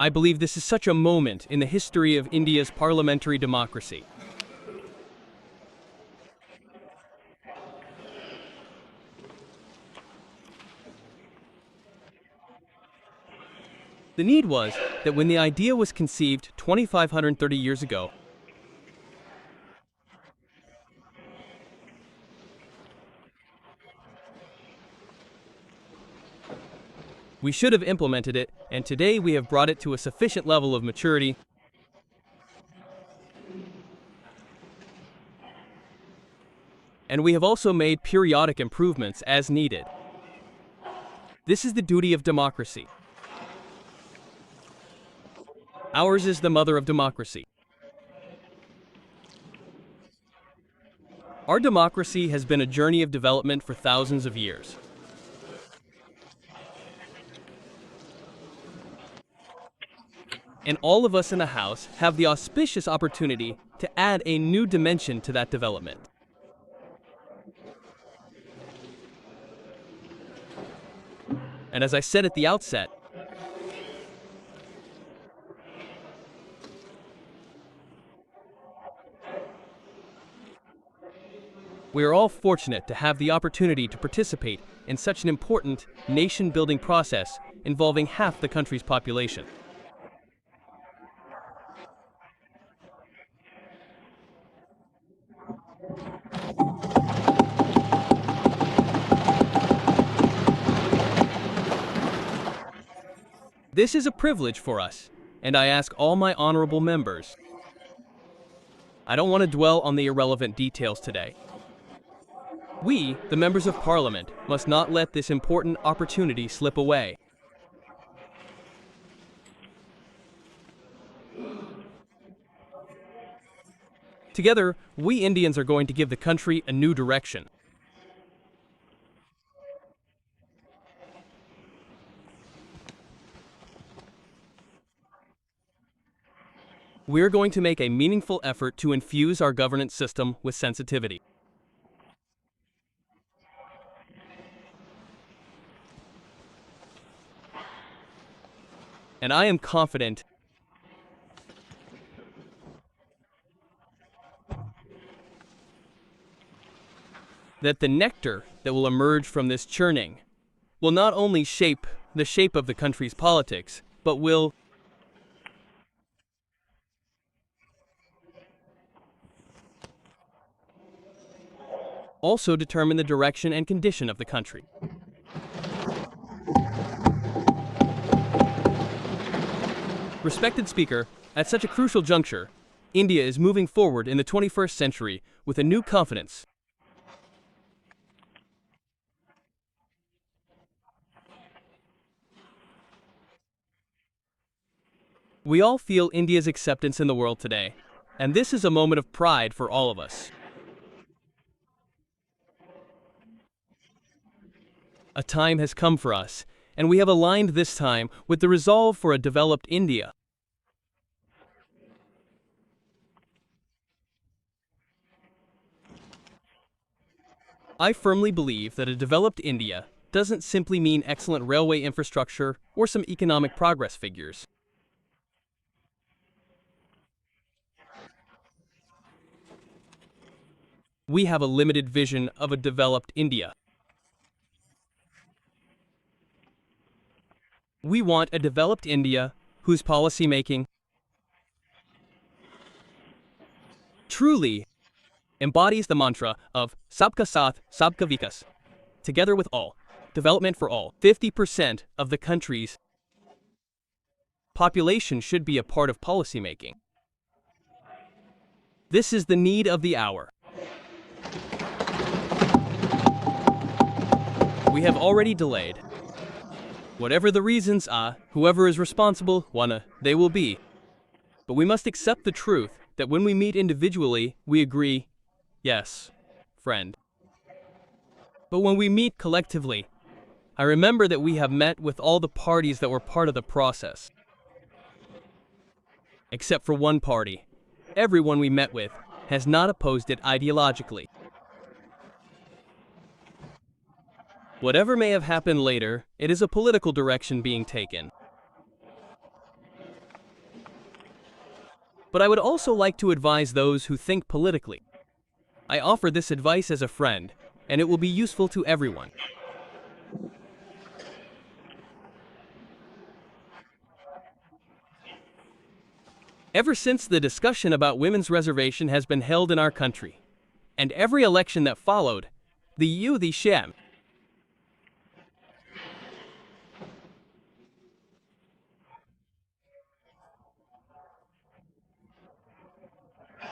I believe this is such a moment in the history of India's parliamentary democracy. The need was that when the idea was conceived 2,530 years ago, we should have implemented it, and today we have brought it to a sufficient level of maturity. And we have also made periodic improvements as needed. This is the duty of democracy. Ours is the mother of democracy. Our democracy has been a journey of development for thousands of years. And all of us in the House have the auspicious opportunity to add a new dimension to that development. And as I said at the outset, we are all fortunate to have the opportunity to participate in such an important nation-building process involving half the country's population. This is a privilege for us, and I ask all my honorable members. I don't want to dwell on the irrelevant details today. We, the members of Parliament, must not let this important opportunity slip away. Together, we Indians are going to give the country a new direction. We're going to make a meaningful effort to infuse our governance system with sensitivity. And I am confident that the nectar that will emerge from this churning will not only shape the shape of the country's politics, but will also determine the direction and condition of the country. Respected Speaker, at such a crucial juncture, India is moving forward in the 21st century with a new confidence. We all feel India's acceptance in the world today, and this is a moment of pride for all of us. A time has come for us, and we have aligned this time with the resolve for a developed India. I firmly believe that a developed India doesn't simply mean excellent railway infrastructure or some economic progress figures. We have a limited vision of a developed India. We want a developed India whose policymaking truly embodies the mantra of Sabka Saath, Sabka Vikas, together with all, development for all. 50% of the country's population should be a part of policymaking. This is the need of the hour. We have already delayed. Whatever the reasons are, whoever is responsible, they will be. But we must accept the truth that when we meet individually, we agree, yes, friend. But when we meet collectively, I remember that we have met with all the parties that were part of the process. Except for one party. Everyone we met with has not opposed it ideologically. Whatever may have happened later, it is a political direction being taken. But I would also like to advise those who think politically. I offer this advice as a friend, and it will be useful to everyone. Ever since the discussion about women's reservation has been held in our country, and every election that followed, the sham.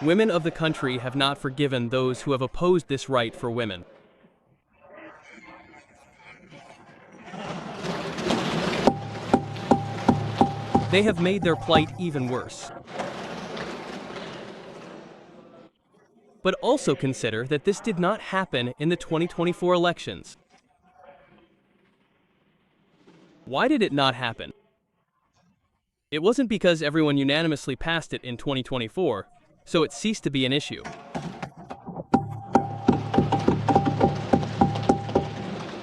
Women of the country have not forgiven those who have opposed this right for women. They have made their plight even worse. But also consider that this did not happen in the 2024 elections. Why did it not happen? It wasn't because everyone unanimously passed it in 2024, so it ceased to be an issue.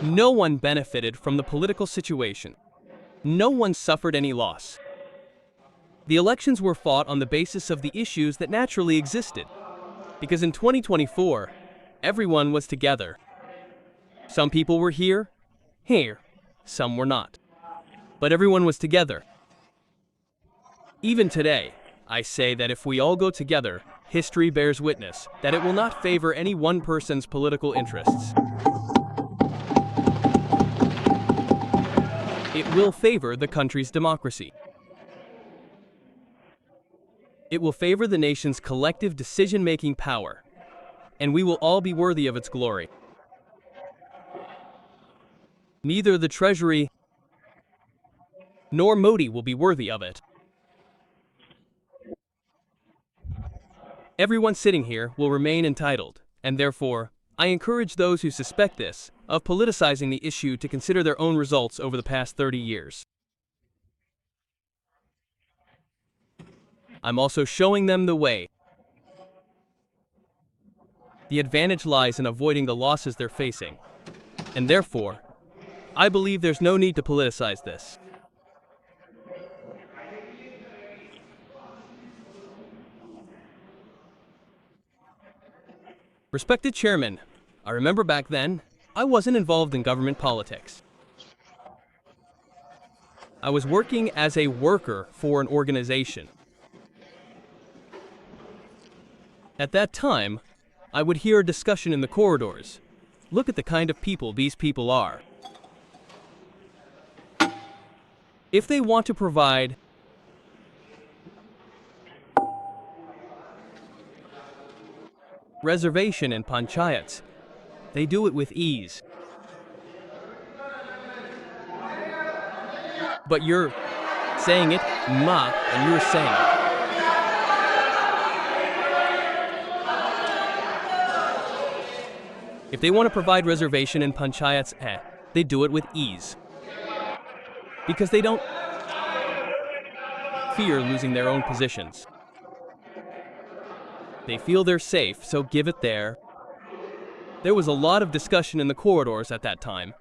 No one benefited from the political situation. No one suffered any loss. The elections were fought on the basis of the issues that naturally existed. Because in 2024, everyone was together. Some people were here, some were not. But everyone was together. Even today, I say that if we all go together, history bears witness that it will not favor any one person's political interests. It will favor the country's democracy. It will favor the nation's collective decision-making power, and we will all be worthy of its glory. Neither the Treasury nor Modi will be worthy of it. Everyone sitting here will remain entitled, and therefore, I encourage those who suspect this of politicizing the issue to consider their own results over the past 30 years. I'm also showing them the way. The advantage lies in avoiding the losses they're facing, and therefore, I believe there's no need to politicize this. Respected Chairman, I remember back then, I wasn't involved in government politics. I was working as a worker for an organization. At that time, I would hear a discussion in the corridors. Look at the kind of people these people are. If they want to provide reservation in panchayats, they do it with ease. But you're saying it, ma, and you're saying it. If they want to provide reservation in panchayats, they do it with ease. Because they don't fear losing their own positions. They feel they're safe, so give it there. There was a lot of discussion in the corridors at that time,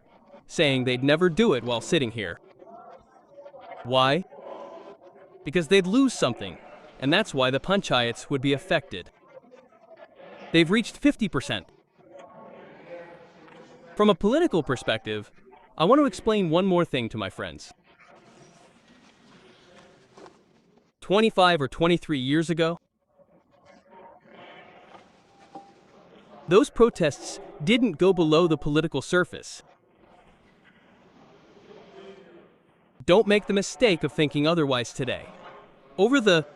saying they'd never do it while sitting here. Why? Because they'd lose something, and that's why the panchayats would be affected. They've reached 50%. From a political perspective, I want to explain one more thing to my friends. 25 or 23 years ago, those protests didn't go below the political surface. Don't make the mistake of thinking otherwise today. Over the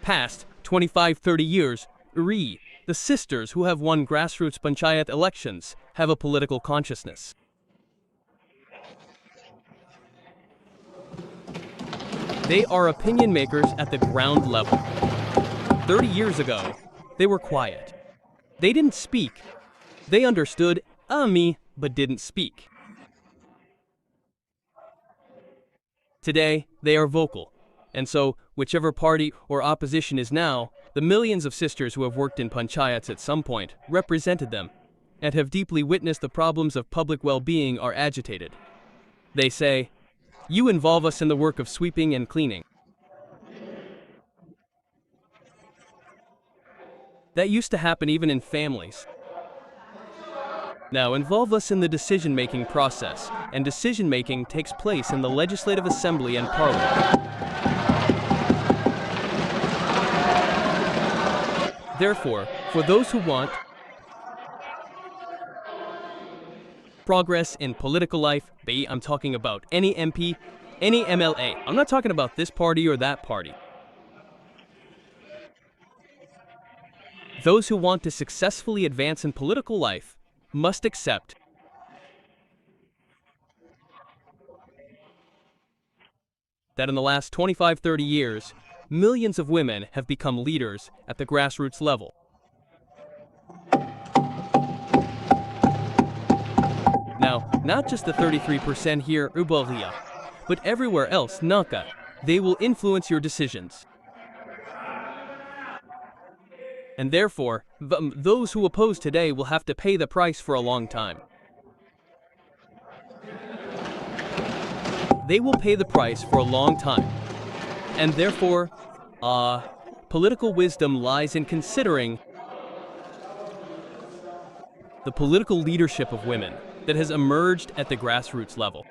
past 25-30 years, the sisters who have won grassroots panchayat elections have a political consciousness. They are opinion makers at the ground level. 30 years ago, they were quiet. They didn't speak. They understood me, but didn't speak. Today, they are vocal, and so, whichever party or opposition is now, the millions of sisters who have worked in panchayats at some point represented them, and have deeply witnessed the problems of public well-being are agitated. They say, "You involve us in the work of sweeping and cleaning." That used to happen even in families. Now involve us in the decision-making process, and decision-making takes place in the Legislative Assembly and Parliament. Therefore, for those who want progress in political life, I'm talking about any MP, any MLA. I'm not talking about this party or that party. Those who want to successfully advance in political life must accept that in the last 25-30 years, millions of women have become leaders at the grassroots level. Now, not just the 33% here, Uboria, but everywhere else, Naka, they will influence your decisions. And therefore, those who oppose today will have to pay the price for a long time. They will pay the price for a long time. And therefore, political wisdom lies in considering the political leadership of women that has emerged at the grassroots level.